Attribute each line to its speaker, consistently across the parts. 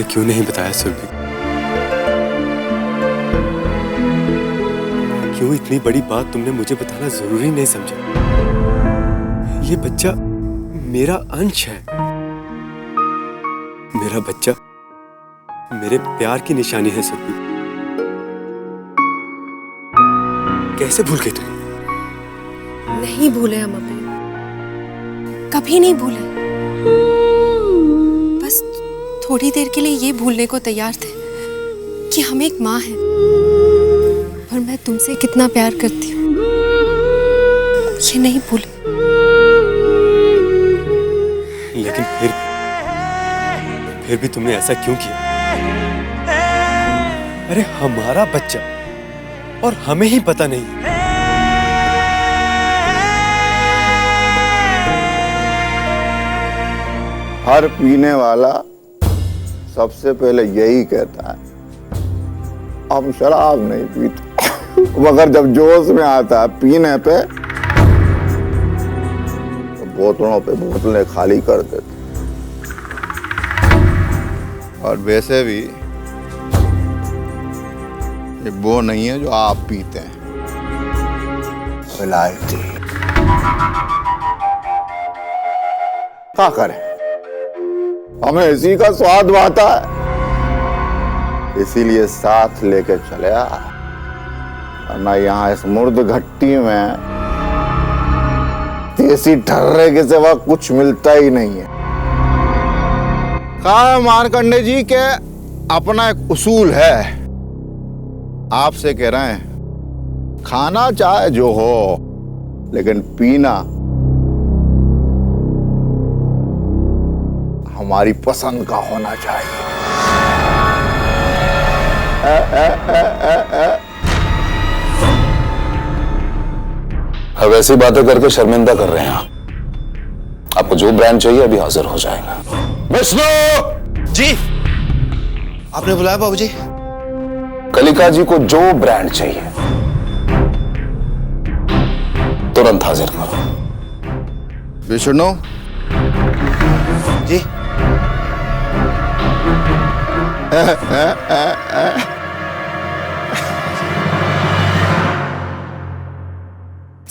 Speaker 1: तुमने क्यों नहीं बताया सुरभि? क्यों इतनी बड़ी बात तुमने मुझे बताना जरूरी नहीं समझा? ये बच्चा मेरा अंश है। मेरा बच्चा मेरे प्यार की निशानी है सुरभि। कैसे भूल गए तुम?
Speaker 2: नहीं भूले हम अपने, कभी नहीं भूले। बस थोड़ी देर के लिए ये भूलने को तैयार थे कि हम एक माँ हैं और मैं तुमसे कितना प्यार करती हूँ। ये नहीं भूले।
Speaker 1: लेकिन फिर भी तुमने ऐसा क्यों किया? अरे हमारा बच्चा और हमें ही पता नहीं।
Speaker 3: हर पीने वाला सबसे पहले यही कहता है, हम शराब नहीं पीते। मगर जब जोश में आता है पीने पे, तो बोतलों पे बोतलें खाली कर देते। और वैसे भी ये वो नहीं है जो आप पीते हैं, विलायती। क्या करें, हमें इसी का स्वाद आता है, इसीलिए साथ लेके चले आ। ना यहाँ इस मुर्द घट्टी में देसी ठर्रे के सिवा कुछ मिलता ही नहीं है। कहा है मारकंडे जी के अपना एक उसूल है, आपसे कह रहे हैं, खाना चाहे जो हो लेकिन पीना हमारी पसंद का होना चाहिए।
Speaker 4: अब ऐसी बातें करके शर्मिंदा कर रहे हैं आप। आपको जो ब्रांड चाहिए अभी हाजिर हो जाएगा। विष्णु
Speaker 5: जी, आपने बुलाया बाबूजी?
Speaker 4: कलिका जी को जो ब्रांड चाहिए तुरंत हाजिर करो।
Speaker 3: विष्णु
Speaker 5: जी,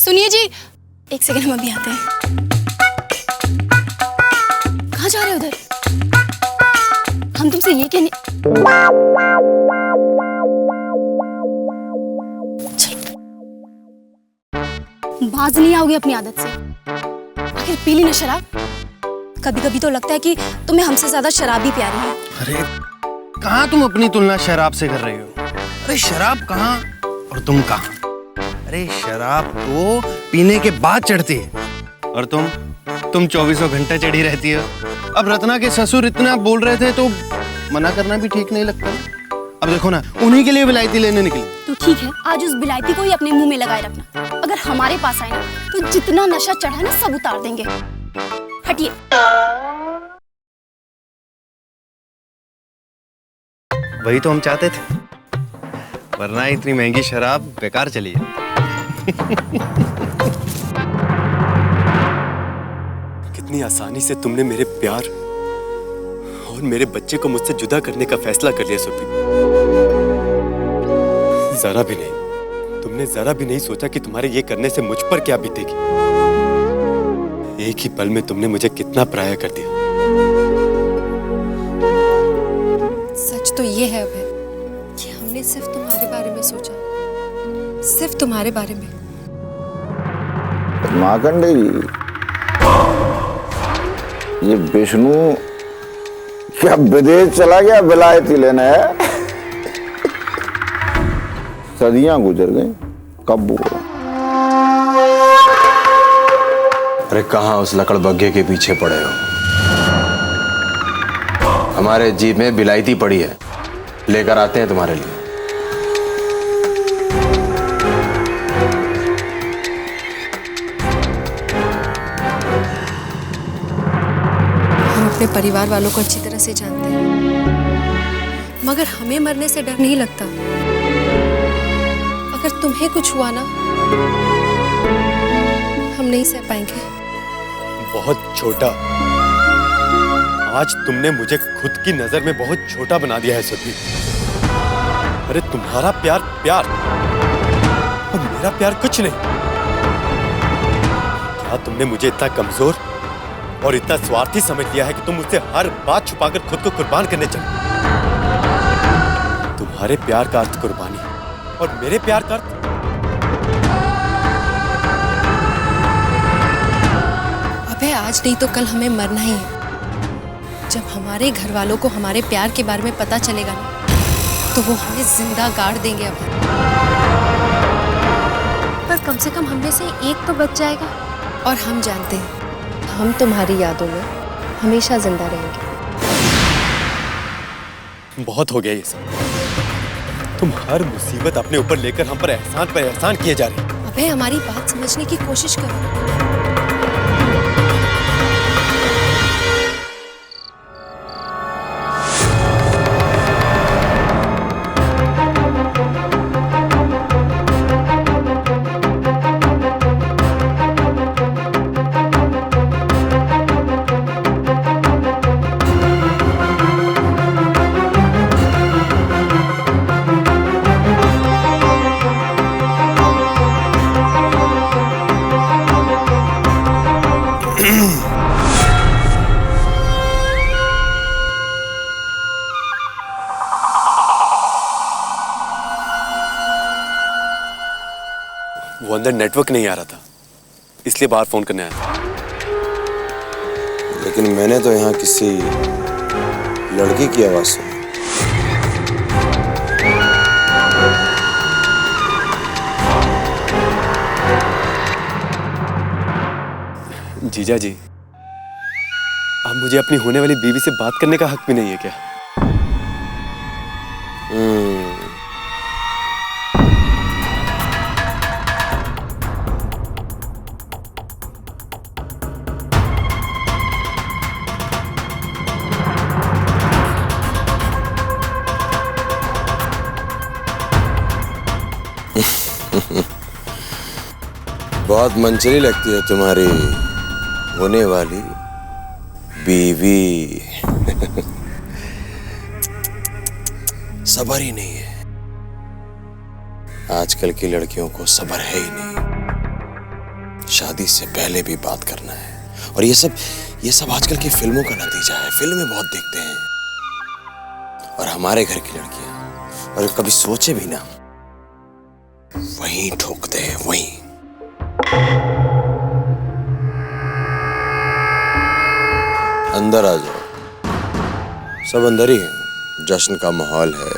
Speaker 2: सुनिए जी, एक सेकंड, हम अभी आते हैं। कहाँ जा रहे हो उधर? हम तुमसे ये कहने। बाज नहीं आओगे अपनी आदत से? आखिर पी ली ना शराब? कभी कभी तो लगता है कि तुम्हें हमसे ज्यादा शराब ही प्यारी है।
Speaker 5: अरे कहाँ तुम अपनी तुलना शराब से कर रही हो? अरे शराब कहाँ और तुम कहाँ? अरे शराब तो पीने के बाद चढ़ती है और तुम 24 घंटे चढ़ी रहती हो। अब रत्ना के ससुर इतना बोल रहे थे तो मना करना भी ठीक नहीं लगता। अब देखो ना, उन्हीं के लिए विलायती लेने निकली।
Speaker 6: तो ठीक है, आज उस विलायती को ही अपने मुंह में लगाए रखना। अगर हमारे पास आए ना तो जितना नशा चढ़ा ना सब उतार देंगे। हटिए।
Speaker 5: वही तो हम चाहते थे, वरना इतनी महंगी शराब बेकार चली है।
Speaker 1: कितनी आसानी से तुमने मेरे प्यार और मेरे बच्चे को मुझसे जुदा करने का फैसला कर लिया सुरभि। जरा भी नहीं, तुमने जरा भी नहीं सोचा कि तुम्हारे ये करने से मुझ पर क्या बीतेगी। एक ही पल में तुमने मुझे कितना पराया कर दिया।
Speaker 2: सच तो ये है अभय कि हमने सिर्फ तुम्हारे बारे में सोचा, सिर्फ तुम्हारे बारे में।
Speaker 3: मार्कंडे जी, ये विष्णु क्या विदेश चला गया विलायती लेने? है सदियां गुजर गई, कब बोला?
Speaker 4: अरे कहाँ उस लकड़बग्घे के पीछे पड़े हो? हमारे जीप में विलायती पड़ी है, लेकर आते हैं तुम्हारे लिए।
Speaker 2: हम अपने परिवार वालों को अच्छी तरह से जानते हैं, मगर हमें मरने से डर नहीं लगता। अगर तुम्हें कुछ हुआ ना, हम नहीं सह पाएंगे।
Speaker 1: बहुत छोटा आज तुमने मुझे खुद की नजर में बहुत छोटा बना दिया है सुरभि। अरे तुम्हारा प्यार प्यार और मेरा प्यार कुछ नहीं। क्या तुमने मुझे इतना कमजोर और इतना स्वार्थी समझ लिया है कि तुम मुझसे हर बात छुपाकर खुद को कुर्बान करने चले? तुम्हारे प्यार का अर्थ कुर्बानी और मेरे प्यार का अर्थ
Speaker 2: अबे आज नहीं तो कल हमें मरना ही है। जब हमारे घर वालों को हमारे प्यार के बारे में पता चलेगा ना, तो वो हमें जिंदा गाड़ देंगे। अब पर कम से कम हमने से एक तो बच जाएगा। और हम जानते हैं हम तुम्हारी यादों में हमेशा जिंदा रहेंगे।
Speaker 1: बहुत हो गया ये सब। तुम हर मुसीबत अपने ऊपर लेकर हम पर एहसान किए जा रहे हो।
Speaker 2: अबे हमारी बात समझने की कोशिश करो।
Speaker 1: वो अंदर नेटवर्क नहीं आ रहा था, इसलिए बाहर फोन करने आया था।
Speaker 7: लेकिन मैंने तो यहाँ किसी लड़की की आवाज सुनी।
Speaker 1: जीजा जी, अब मुझे अपनी होने वाली बीवी से बात करने का हक भी नहीं है क्या?
Speaker 7: बहुत मनचली लगती है तुम्हारी होने वाली बीवी। सब्र ही नहीं है। आजकल की लड़कियों को सब्र है ही नहीं। शादी से पहले भी बात करना है। और ये सब आजकल की फिल्मों का नतीजा है। फिल्में बहुत देखते हैं। और हमारे घर की लड़कियां और कभी सोचे भी ना, वहीं ठोकते हैं, वहीं। अंदर आ जाओ, सब अंदर ही है। जश्न का माहौल है।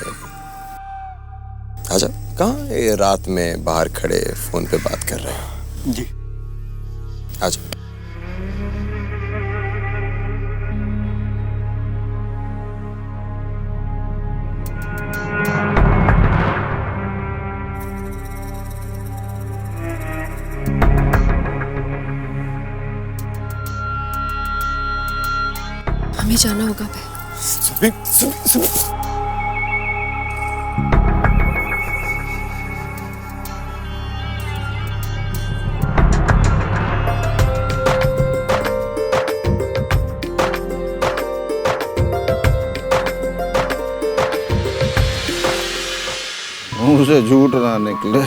Speaker 7: आजा। कहाँ ये रात में बाहर खड़े फोन पे बात कर रहे हैं?
Speaker 1: जी
Speaker 7: आजा।
Speaker 2: हमें जाना होगा।
Speaker 1: सुबह सुबह सुबह
Speaker 3: मुंह से झूठ ना निकले।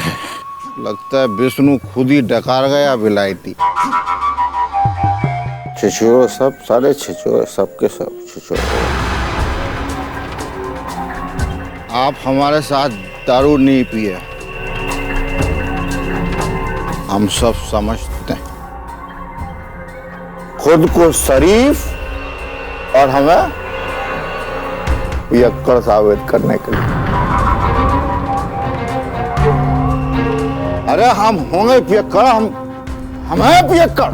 Speaker 3: लगता है विष्णु खुद ही डकार गया विलायती। छिछोरे सब, सारे छिछोरे, सबके सब छिछोरे। आप हमारे साथ दारू नहीं पिए, हम सब समझते हैं। खुद को शरीफ और हमें पियक्कड़ साबित करने के लिए। अरे हम होंगे पियक्कड़, हमें पियक्कड़,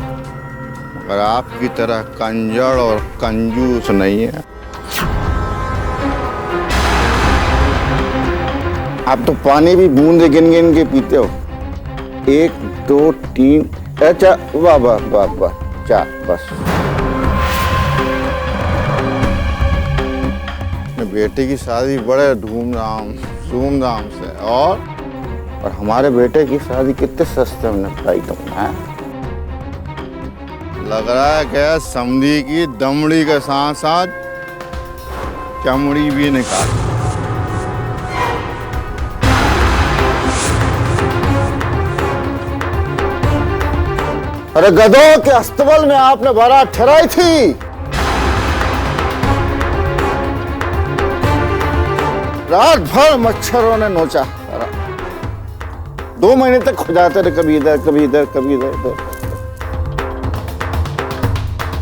Speaker 3: मगर आपकी तरह कंजड़ और कंजूस नहीं है। आप तो पानी भी बूंदे गिन गिन के पीते हो। 1 2 3, अच्छा वाह वाह वाह वाह, 4 बस। अपने बेटे की शादी बड़े धूमधाम से और हमारे बेटे की शादी कितने सस्ते में निपटाई तुमने। लग रहा है क्या समधी की दमड़ी के साथ साथ चमड़ी भी निकाल। अरे गधों के अस्तबल में आपने बारात ठहराई थी। रात भर मच्छरों ने नोचा। 2 महीने तक खुजाते रहे, कभी इधर कभी इधर कभी इधर।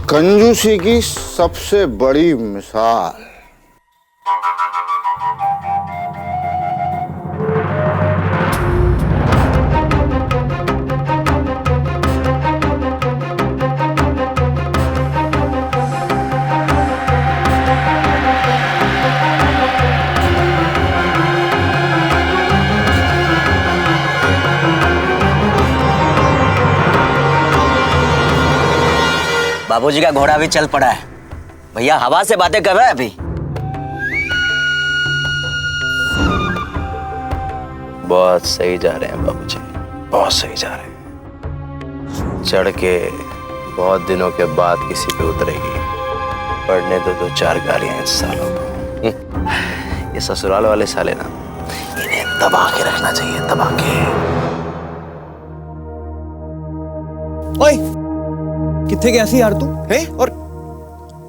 Speaker 3: कंजूसी की सबसे बड़ी मिसाल।
Speaker 8: बाबूजी का घोड़ा भी चल पड़ा है। भैया हवा से बातें कर रहा है अभी।
Speaker 7: बहुत सही जा रहे हैं बाबूजी, बहुत सही जा रहे हैं। चढ़ के बहुत दिनों के बाद किसी पे उतरेगी। पढ़ने तो 2-4 गालियां इस सालों को। ये ससुराल वाले साले ना, इन्हें दबा के रखना चाहिए, दबा के।
Speaker 9: ओए किथे गया सी यार तू है? और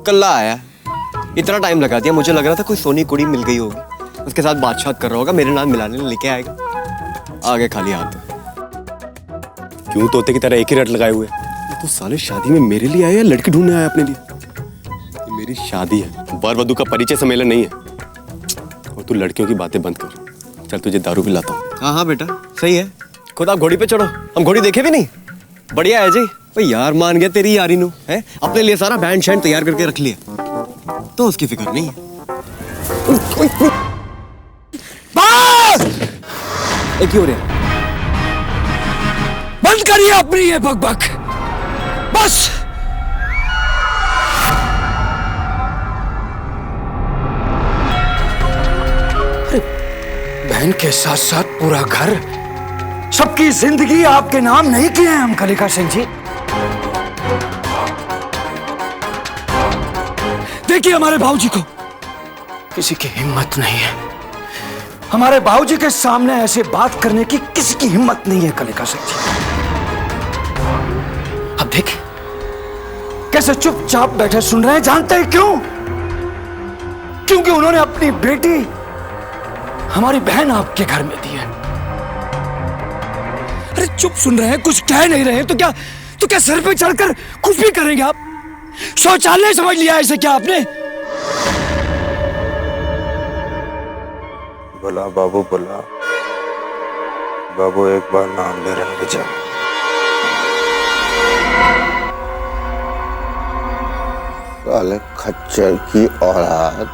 Speaker 9: कल्ला आया, इतना टाइम लगा दिया। मुझे लग रहा था कोई सोनी कुड़ी मिल गई होगी, उसके साथ बातचीत कर रहा होगा, मेरे नाम मिलाने लेके आएगा। आगे खाली हाथ।
Speaker 1: क्यों तोते की तरह एक ही रट लगाए हुए? तो साले शादी में मेरे लिए आया या लड़की ढूंढने आया अपने लिए? ये मेरी शादी है, वर वधू का परिचय सम्मेलन नहीं है। और तू लड़कियों की बातें बंद कर। चल तुझे दारू पिलाता हूँ।
Speaker 9: हाँ हाँ बेटा सही है। खुद आप घोड़ी पे चढ़ो, हम घोड़ी देखे भी नहीं। बढ़िया है जी। भाई यार मान गया तेरी यारी नू है। अपने लिए सारा बैंड शैंड तैयार करके रख लिया, तो उसकी फिक्र नहीं है।
Speaker 10: बस!
Speaker 9: एक ही हो रहा।
Speaker 10: बंद करिए अपनी ये बकबक, बस। अरे बहन के साथ साथ पूरा घर, सबकी जिंदगी आपके नाम नहीं किए हैं हम कलिका सिंह जी। देखिए हमारे बाबूजी को किसी की हिम्मत नहीं है। हमारे बाबूजी के सामने ऐसे बात करने की किसी की हिम्मत नहीं है कलिका सिंह जी। अब देखिए कैसे चुपचाप बैठे सुन रहे हैं। जानते हैं क्यों? क्योंकि उन्होंने अपनी बेटी हमारी बहन आपके घर में दी है। अरे चुप सुन रहे हैं, कुछ कह नहीं रहे हैं, तो क्या सिर पे चढ़कर कुछ भी करेंगे आप? शौचालय समझ लिया ऐसे क्या आपने?
Speaker 7: बुला बाबू, बुला बाबू, एक बार नाम ले रहे जा।
Speaker 3: साले खच्चर की औलाद।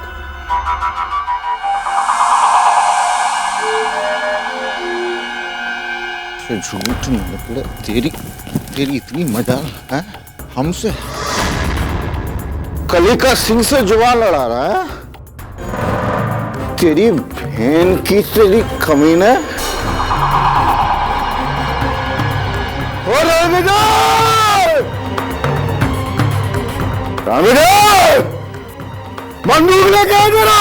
Speaker 3: झूठ निकले। तेरी इतनी मजाल है हमसे? कलिका सिंह से जुबान लड़ा रहा है? तेरी बहन की तेरी कमीने। बंदूक लेके आ जरा।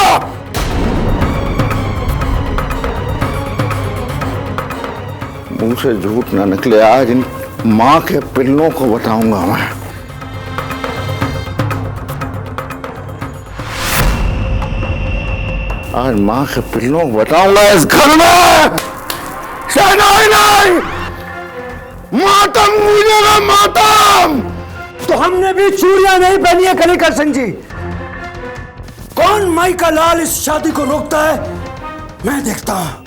Speaker 3: मुंह से झूठ ना निकले। आज इन माँ के पिल्लों को बताऊंगा मैं। आज माँ के पिल्लों को बताऊंगा इस घर में शहनाई नहीं, मातम गूंजेगा, मातम।
Speaker 10: तो हमने भी चूड़ियां नहीं पहनी है कलिका सिंह जी। कौन माई का लाल इस शादी को रोकता है, मैं देखता हूं।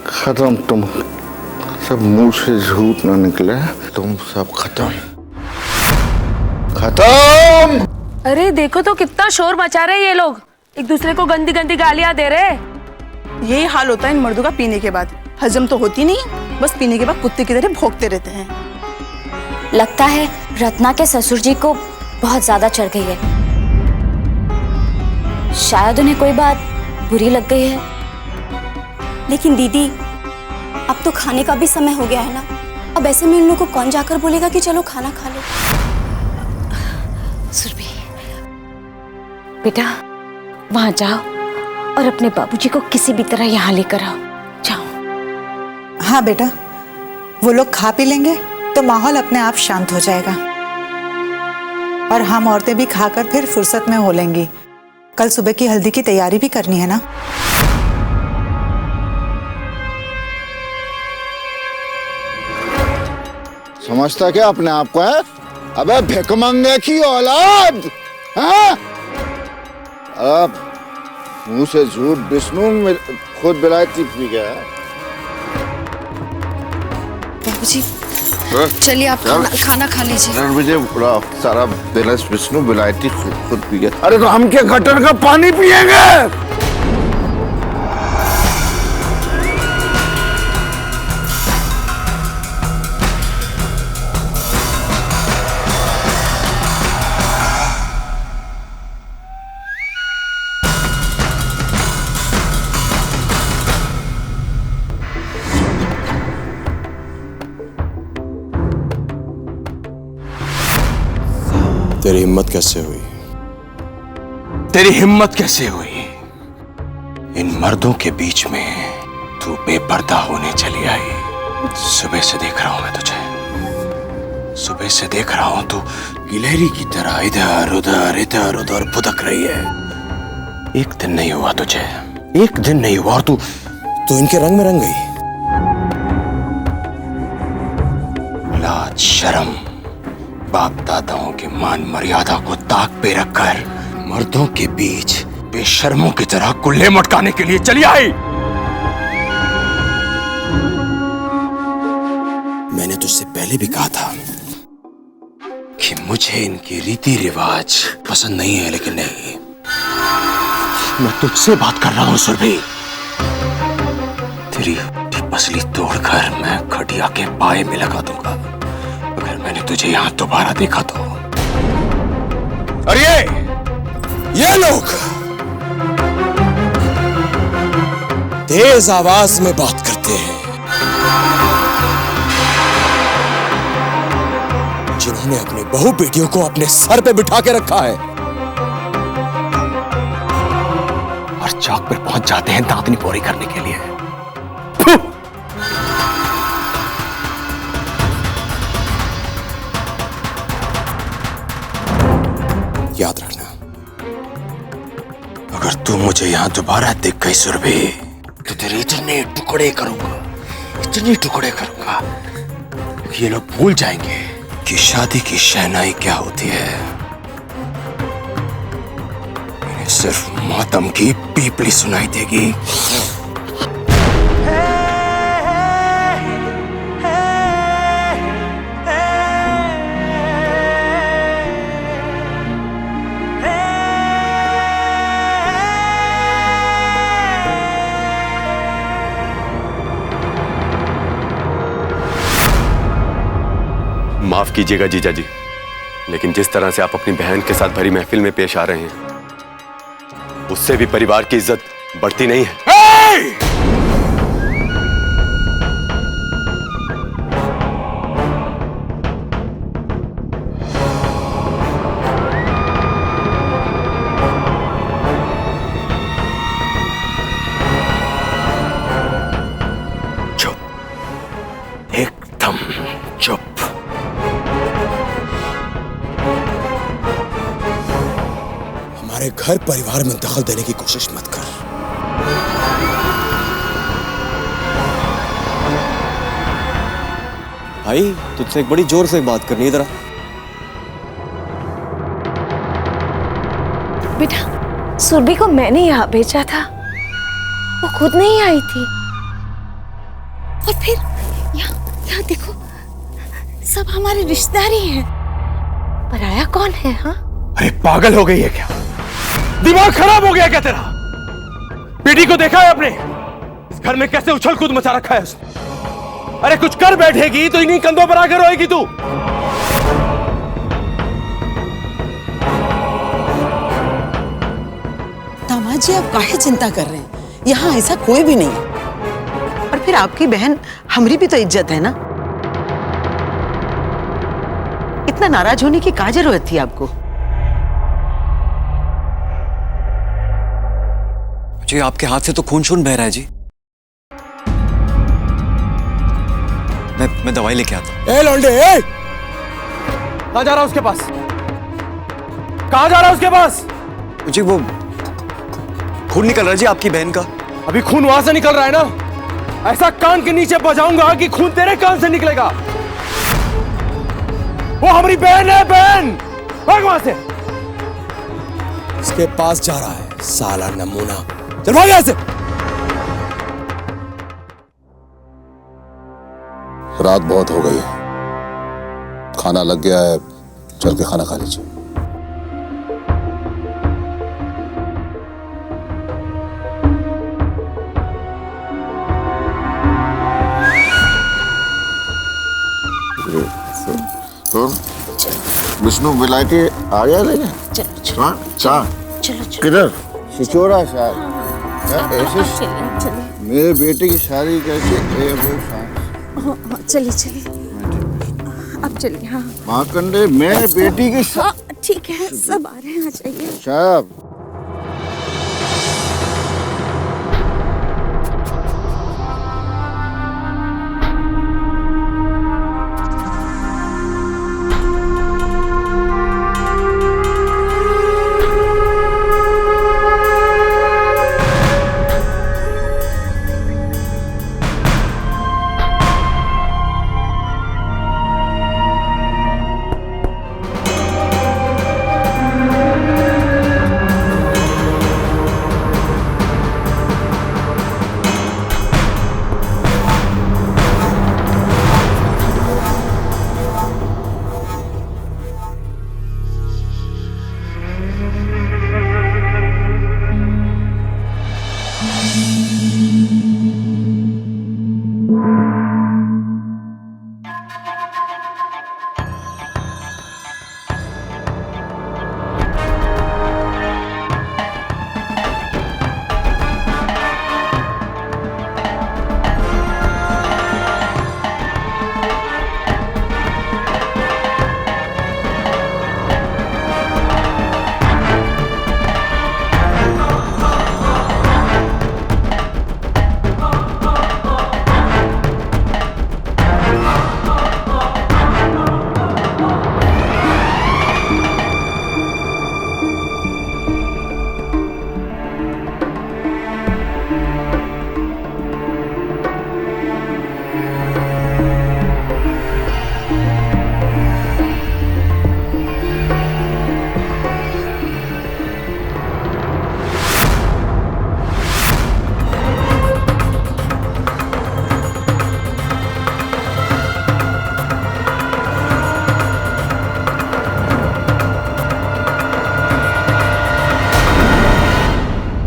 Speaker 3: खत्म। तुम सब मुंह से झूठ ना निकले। तुम सब खत्म, खत्म।
Speaker 11: अरे देखो तो कितना शोर मचा रहे ये लोग, एक दूसरे को गंदी गंदी गालियां दे रहे।
Speaker 12: यही हाल होता है इन मर्दों का पीने के बाद। हजम तो होती नहीं, बस पीने के बाद कुत्ते की तरह भौंकते रहते हैं।
Speaker 6: लगता है रत्ना के ससुर जी को बहुत ज्यादा चढ़ गई है। शायद उन्हें कोई बात बुरी लग गई है। लेकिन दीदी, अब तो खाने का भी समय हो गया है ना। अब ऐसे में इन लोगों को कौन जाकर बोलेगा कि चलो खाना खा लो।
Speaker 11: सुरभि बेटा, वहां जाओ और अपने बाबूजी को किसी भी तरह यहाँ लेकर आओ। जाओ।
Speaker 13: हाँ बेटा, वो लोग खा पी लेंगे तो माहौल अपने आप शांत हो जाएगा और हम औरतें भी खाकर फिर फुर्सत में हो लेंगी। कल सुबह की हल्दी की तैयारी भी करनी है ना।
Speaker 3: समझता क्या अपने आप को है? अबे भिखमंगे की औलाद, हाँ? अब मुंह से झूठ, विष्णु खुद विलायती पी गया।
Speaker 2: बाबूजी चलिए आप खाना खा लीजिए।
Speaker 3: मुझे पूरा सारा बिलस विष्णु विलायती खुद पी गया। अरे तो हम क्या गटर का पानी पिएंगे?
Speaker 7: तेरी हिम्मत कैसे हुई?
Speaker 10: तेरी हिम्मत कैसे हुई? इन मर्दों के बीच में तू बेपर्दा होने चली आई। सुबह से देख रहा हूं मैं तुझे, सुबह से देख रहा हूं तू गिलहरी की तरह इधर उधर फुदक रही है। एक दिन नहीं हुआ तुझे, एक दिन नहीं हुआ और तू
Speaker 7: इनके रंग में रंग गई।
Speaker 10: लाज शर्म, बाप दादाओं की मान मर्यादा को ताक पे रखकर मर्दों के बीच बेशर्मों की तरह कुल्ले मटकाने के लिए चली आई।
Speaker 7: मैंने तुझसे पहले भी कहा था
Speaker 10: कि मुझे इनकी रीति रिवाज पसंद नहीं है, लेकिन नहीं, मैं तुझसे बात कर रहा हूं सुरभि। तेरी पसली तोड़कर मैं खटिया के पाए में लगा दूंगा अगर मैंने तुझे यहां दोबारा देखा तो।
Speaker 7: और ये लोग तेज आवाज में बात करते हैं, जिन्होंने अपने बहू बेटियों को अपने सर पे बिठा के रखा है
Speaker 10: और चौक पर पहुंच जाते हैं दांतनी पोरी करने के लिए।
Speaker 7: याद रखना,
Speaker 10: अगर तू मुझे यहां दोबारा दिख गई सुरभि तो तेरे इतने टुकड़े करूंगा, इतने टुकड़े करूंगा कि ये लोग भूल जाएंगे कि शादी की शहनाई क्या होती है। इन्हें सिर्फ मातम की पीपली सुनाई देगी।
Speaker 1: माफ कीजिएगा जीजा जी, लेकिन जिस तरह से आप अपनी बहन के साथ भरी महफिल में पेश आ रहे हैं, उससे भी परिवार की इज्जत बढ़ती नहीं है।
Speaker 10: चुप, एकदम चुप।
Speaker 7: हमारे घर परिवार में दखल देने की कोशिश मत कर।
Speaker 9: भाई तुझसे एक बड़ी जोर से बात करनी है जरा।
Speaker 11: बेटा, सुरभि को मैंने यहाँ भेजा था, वो खुद नहीं आई थी।
Speaker 6: और फिर यहाँ देखो, सब हमारे रिश्तेदार ही हैं।
Speaker 11: पर आया कौन है? हाँ,
Speaker 10: अरे पागल हो गई है क्या? दिमाग खराब हो गया क्या तेरा? बेटी को देखा है आपने? इस घर में कैसे उछल कूद मचा रखा है उसने। अरे कुछ कर बैठेगी तो इन्हीं कंधों पर आकर रोएगी तू।
Speaker 14: माँ जी आप काहे चिंता कर रहे हैं? यहाँ ऐसा कोई भी नहीं है। और फिर आपकी बहन हमारी भी तो इज्जत है ना। इतना नाराज होने की क्या जरूरत थी आपको?
Speaker 9: जी आपके हाथ से तो खून शून बह रहा है जी। मैं दवाई लेके आता हूँ।
Speaker 1: लौंडे, कहाँ जा रहा है उसके पास? कहाँ जा रहा है उसके पास?
Speaker 9: जी वो खून निकल रहा है जी आपकी बहन का।
Speaker 1: अभी खून वहां से निकल रहा है ना? ऐसा कान के नीचे बजाऊंगा कि खून तेरे कान से निकलेगा। वो हमारी बहन है, बहन। भाग वहां से।
Speaker 7: उसके पास जा रहा है साला नमूना। चल भाग यहाँ से।
Speaker 4: रात बहुत हो गई है, खाना लग गया है, चल के खाना खा लीजिए।
Speaker 3: तो विष्णु विलायती आ गया लेके? चार किधर? छिछोरा शायद। ऐसे मेरे बेटे की शादी कैसे?
Speaker 11: चलिए चलिए अब चलिए। हाँ
Speaker 3: मार्कंडे, मेरे बेटी की
Speaker 11: ठीक है, सब आ रहे हैं, आ जाइए।
Speaker 3: साहब